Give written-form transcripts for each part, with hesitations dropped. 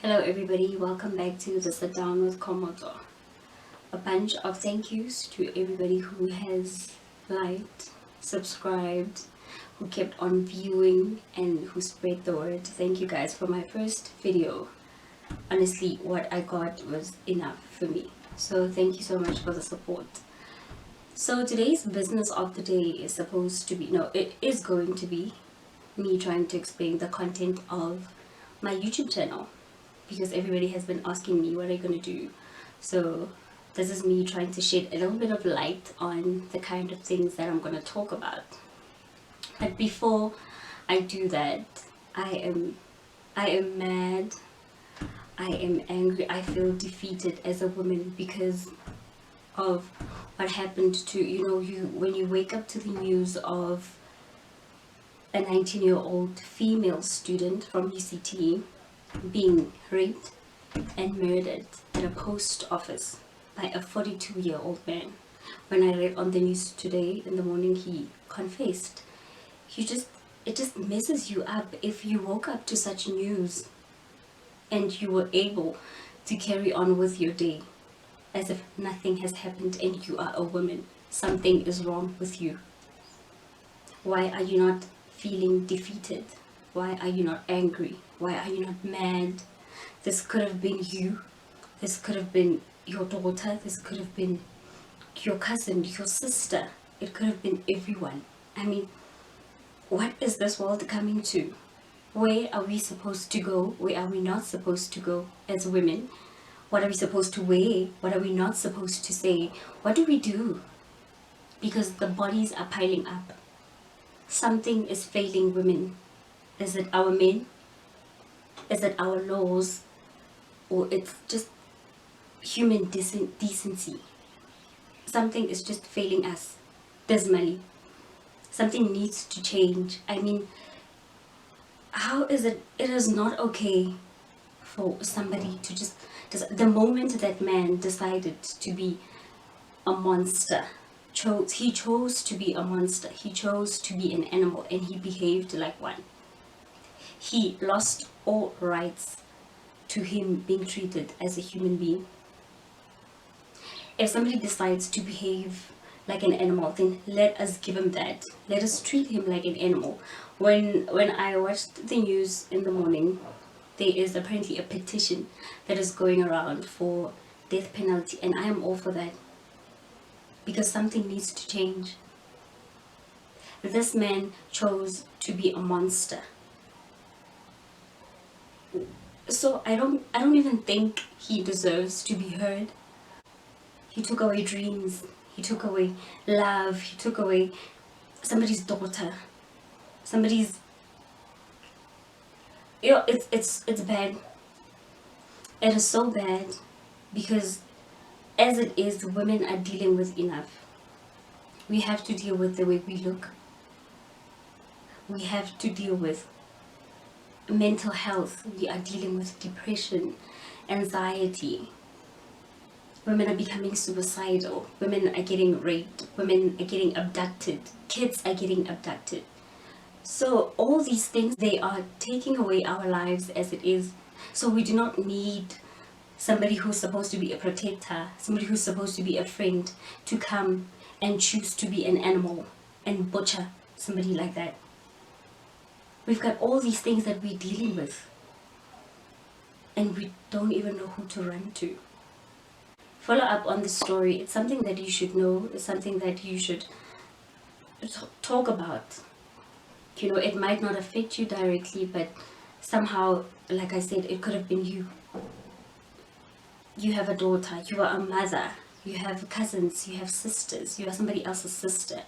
Hello everybody, welcome back to the Sit Down with Khomotso. A bunch of thank yous to everybody who has liked, subscribed, who kept on viewing and who spread the word. Thank you guys for my first video. Honestly, what I got was enough for me. So thank you so much for the support. So today's business of the day is supposed to be, no, it is going to be me trying to explain the content of my YouTube channel. Because everybody has been asking me what are you going to do, so this is me trying to shed a little bit of light on the kind of things that I'm going to talk about. But before I do that, I am mad, I am angry, I feel defeated as a woman because of what happened to when you wake up to the news of a 19-year-old female student from UCT being raped and murdered at a post office by a 42-year-old man. When I read on the news today in the morning, he confessed. It just messes you up if you woke up to such news and you were able to carry on with your day as if nothing has happened and you are a woman. Something is wrong with you. Why are you not feeling defeated? Why are you not angry? Why are you not mad? This could have been you. This could have been your daughter. This could have been your cousin, your sister. It could have been everyone. I mean, what is this world coming to? Where are we supposed to go? Where are we not supposed to go as women? What are we supposed to wear? What are we not supposed to say? What do we do? Because the bodies are piling up. Something is failing women. Is it our men? Is it our laws? Or it's just human decency? Something is just failing us dismally. Something needs to change. I mean, how is it? It is not okay for somebody to just the moment that man decided to be a monster, he chose to be a monster. He chose to be an animal and he behaved like one. He lost all rights to him being treated as a human being. If somebody decides to behave like an animal, then let us give him that. Let us treat him like an animal. When I watched the news in the morning, there is apparently a petition that is going around for death penalty, and I am all for that. Because something needs to change. This man chose to be a monster. So I don't even think he deserves to be heard. He took away dreams, he took away love, he took away somebody's daughter, somebody's, it's bad. It is so bad because as it is, women are dealing with enough. We have to deal with the way we look. We have to deal with mental health. We are dealing with depression, anxiety. Women are becoming suicidal. Women are getting raped. Women are getting abducted. Kids are getting abducted. So all these things, they are taking away our lives as it is. So we do not need somebody who's supposed to be a protector, somebody who's supposed to be a friend, to come and choose to be an animal and butcher somebody like that. We've got all these things that we're dealing with, and we don't even know who to run to. Follow up on the story. It's something that you should know. It's something that you should talk about. It might not affect you directly, but somehow, like I said, it could have been you. You have a daughter, you are a mother, you have cousins, you have sisters, you are somebody else's sister.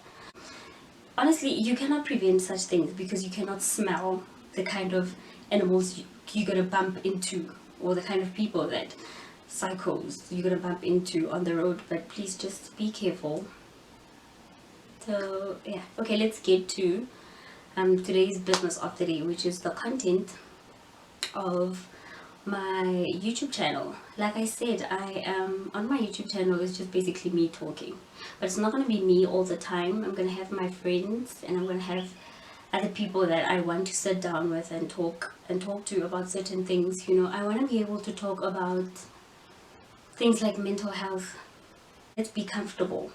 Honestly, you cannot prevent such things because you cannot smell the kind of animals you're going to bump into, or the kind of people that psychos you're going to bump into on the road. But please just be careful. So yeah, okay, let's get to today's business of the day, which is the content of my YouTube channel. Like I said, I am on my YouTube channel is just basically me talking, but it's not going to be me all the time. I'm going to have my friends and I'm going to have other people that I want to sit down with and talk to about certain things. I want to be able to talk about things like mental health. Let's be comfortable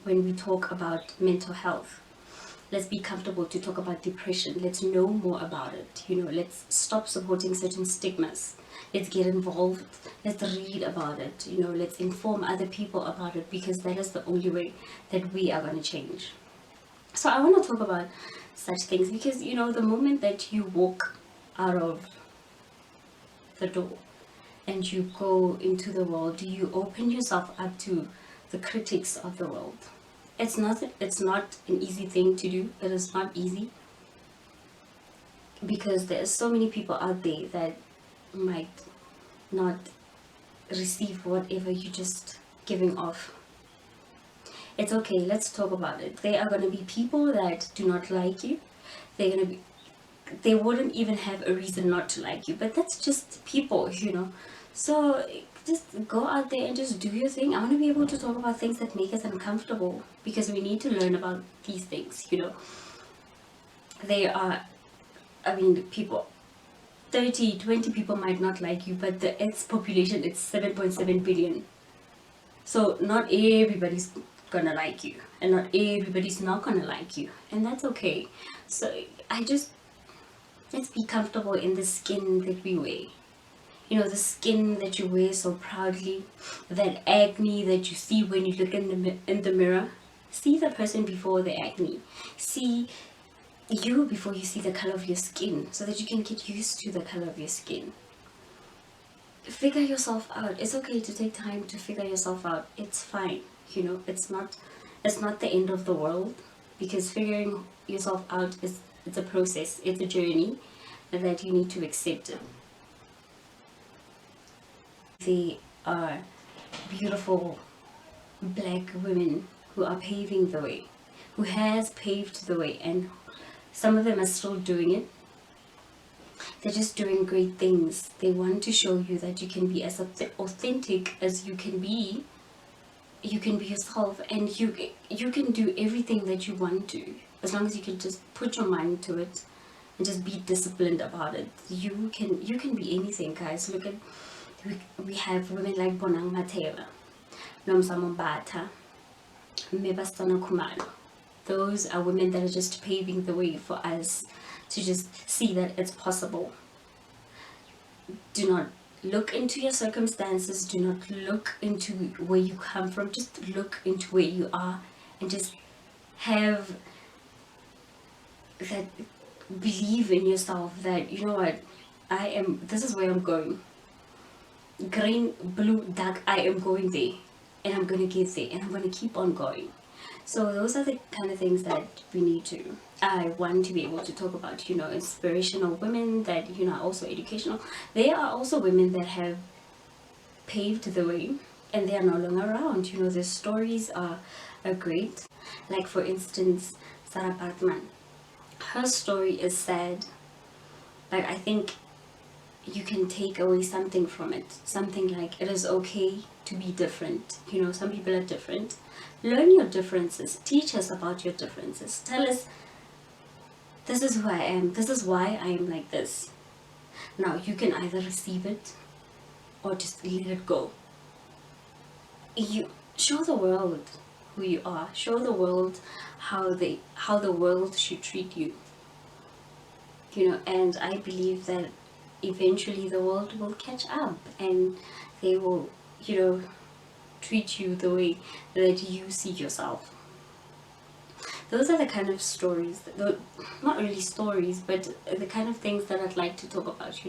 when we talk about mental health. Let's be comfortable to talk about depression. Let's know more about it. Let's stop supporting certain stigmas. Let's get involved. Let's read about it. Let's inform other people about it, because that is the only way that we are going to change. So I want to talk about such things because, the moment that you walk out of the door and you go into the world, you open yourself up to the critics of the world. It's not an easy thing to do. It is not easy, because there's so many people out there that might not receive whatever you're just giving off. It's okay, let's talk about it. There are going to be people that do not like you. They wouldn't even have a reason not to like you, but that's just people. So just go out there and just do your thing. I want to be able to talk about things that make us uncomfortable, because we need to learn about these things. There are, people, 30, 20 people might not like you, but the Earth's population is 7.7 billion. So not everybody's gonna like you, and not everybody's not gonna like you, and that's okay. So let's be comfortable in the skin that we wear. The skin that you wear so proudly, that acne that you see when you look in the mirror. See the person before the acne. See you before you see the color of your skin, so that you can get used to the color of your skin. Figure yourself out. It's okay to take time to figure yourself out. It's fine. It's not the end of the world, because figuring yourself out it's a process. It's a journey that you need to accept. They are beautiful black women who are paving the way, who has paved the way, and some of them are still doing it. They're just doing great things. They want to show you that you can be as authentic as you can be. You can be yourself, and you can do everything that you want to, as long as you can just put your mind to it and just be disciplined about it. You can be anything, guys. Look at, we have women like Bonang Matera, Nomsa Mombata, Mebastana Kumalo. Those are women that are just paving the way for us to just see that it's possible. Do not look into your circumstances. Do not look into where you come from. Just look into where you are, and just have that believe in yourself that, what, this is where I'm going. Green, blue, dark, I am going there, and I'm going to get there, and I'm going to keep on going. So those are the kind of things that I want to be able to talk about. Inspirational women that, are also educational. There are also women that have paved the way, and they are no longer around. Their stories are great. Like, for instance, Sarah Bartman. Her story is sad, but I think you can take away something from it. Something like, it is okay to be different. Some people are different. Learn your differences. Teach us about your differences. Tell us, this is who I am. This is why I am like this. Now, you can either receive it or just let it go. You show the world who you are. Show the world how the world should treat you. And I believe that eventually the world will catch up, and they will, treat you the way that you see yourself. Those are the kind of stories, not really stories, but the kind of things that I'd like to talk about.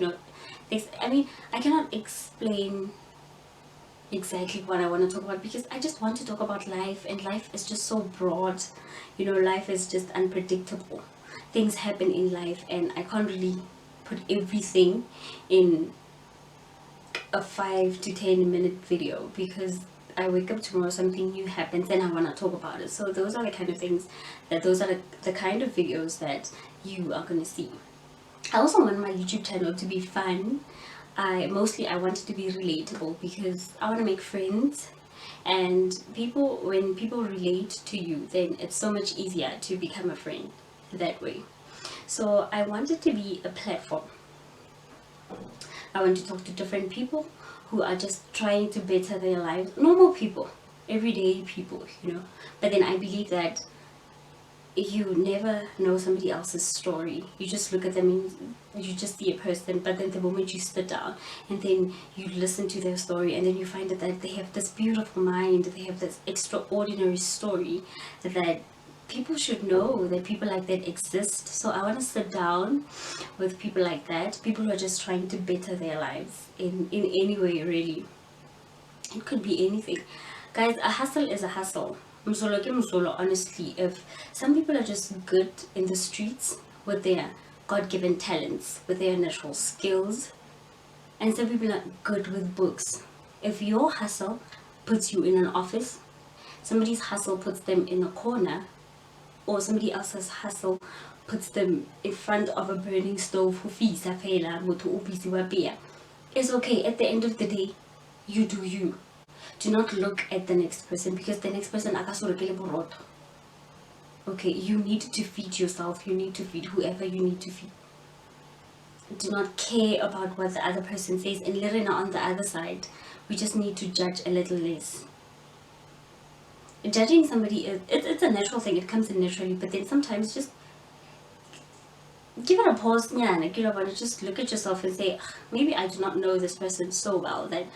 I cannot explain exactly what I want to talk about, because I just want to talk about life, and life is just so broad. Life is just unpredictable. Things happen in life, and I can't really put everything in a 5 to 10 minute video, because I wake up tomorrow, something new happens, and I want to talk about it. So those are the kind of things those are the kind of videos that you are going to see. I also want my YouTube channel to be fun. I want it to be relatable, because I want to make friends, and when people relate to you, then it's so much easier to become a friend that way. So I want it to be a platform. I want to talk to different people who are just trying to better their lives. Normal people, everyday people, you know. But then I believe that you never know somebody else's story. You just look at them and you just see a person, but then the moment you sit down and then you listen to their story, and then you find out that they have this beautiful mind, they have this extraordinary story that people should know, that people like that exist. So I want to sit down with people like that, people who are just trying to better their lives in any way, really. It could be anything. Guys, a hustle is a hustle. Msolo ke msolo, honestly. If some people are just good in the streets with their God-given talents, with their natural skills, and some people are good with books. If your hustle puts you in an office, somebody's hustle puts them in a corner, or somebody else's hustle puts them in front of a burning stove, it's okay. At the end of the day, you do you. Do not look at the next person, because the next person okay, you need to feed yourself, you need to feed whoever you need to feed. Do not care about what the other person says. And Lirina, on the other side, we just need to judge a little less. Judging somebody is it's a natural thing, it comes in naturally, but then sometimes just give it a pause, just look at yourself and say, maybe I do not know this person so well that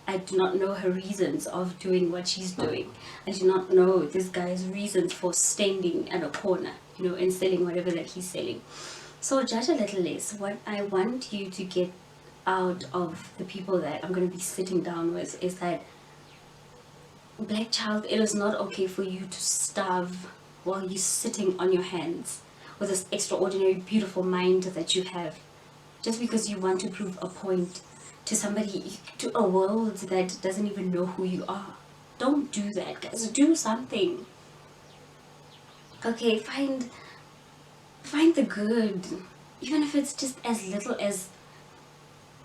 I do not know her reasons of doing what she's doing. I do not know this guy's reasons for standing at a corner, and selling whatever that he's selling. So judge a little less. What I want you to get out of the people that I'm going to be sitting down with is that, black child, it is not okay for you to starve while you're sitting on your hands with this extraordinary, beautiful mind that you have, just because you want to prove a point to somebody, to a world that doesn't even know who you are. Don't do that, guys. Do something. Okay, find the good, even if it's just as little as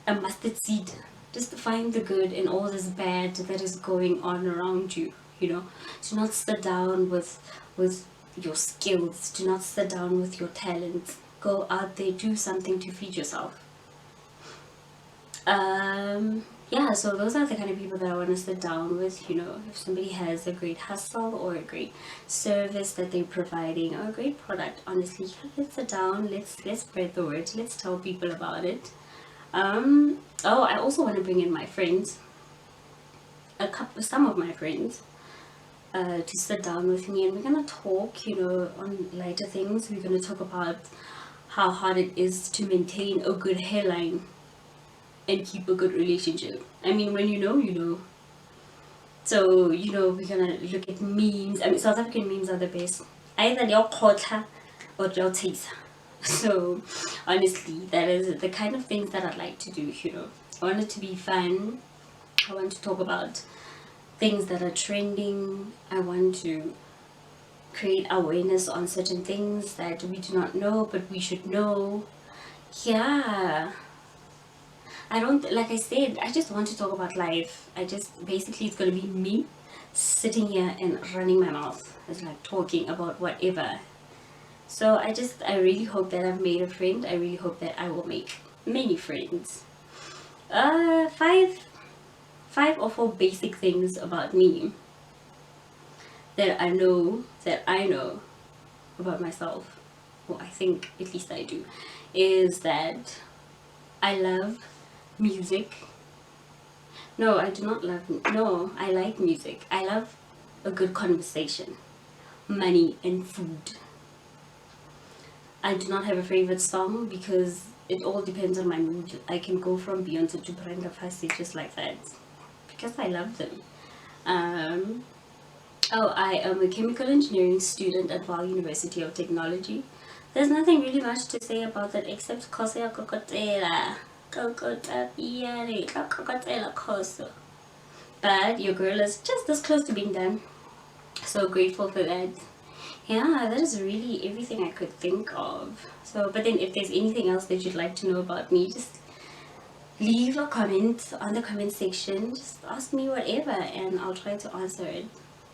a mustard seed. Just find the good in all this bad that is going on around you. Do not sit down with your skills. Do not sit down with your talents. Go out there, do something to feed yourself. Yeah, so those are the kind of people that I want to sit down with. If somebody has a great hustle or a great service that they're providing, or a great product, honestly, let's sit down, let's spread the word, let's tell people about it. Oh, I also want to bring in my friends, some of my friends, to sit down with me, and we're gonna talk, on lighter things. We're gonna talk about how hard it is to maintain a good hairline and keep a good relationship. I mean, when you know. So, we're gonna look at memes. I mean, South African memes are the best. Either they'll kotla or they'll taste. So, honestly, that is the kind of things that I'd like to do, I want it to be fun. I want to talk about things that are trending. I want to create awareness on certain things that we do not know, but we should know. Yeah. Like I said, I just want to talk about life. Basically, it's going to be me sitting here and running my mouth. It's like talking about whatever. So I really hope that I've made a friend. I really hope that I will make many friends. 5 or 4 basic things about me that I know about myself, well, I think at least I do, is that I love music. No, I do not love, no, I like music. I love a good conversation, money, and food. I do not have a favorite song because it all depends on my mood. I can go from Beyonce to Brenda Fassie just like that because I love them. I am a chemical engineering student at Vaal University of Technology. There's nothing really much to say about that except Kosa Kokotela. But your girl is just this close to being done. So grateful for that. Yeah, that is really everything I could think of. So, but then if there's anything else that you'd like to know about me, just leave a comment on the comment section. Just ask me whatever and I'll try to answer it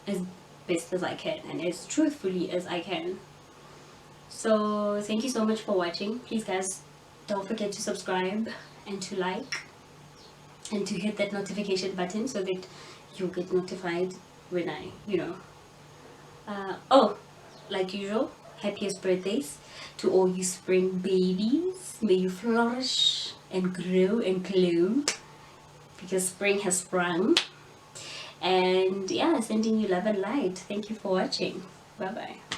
as best as I can and as truthfully as I can. So thank you so much for watching. Please guys, don't forget to subscribe and to like and to hit that notification button so that you get notified when I, oh, like usual, happiest birthdays to all you spring babies. May you flourish and grow and glow because spring has sprung. And yeah, sending you love and light. Thank you for watching. Bye bye.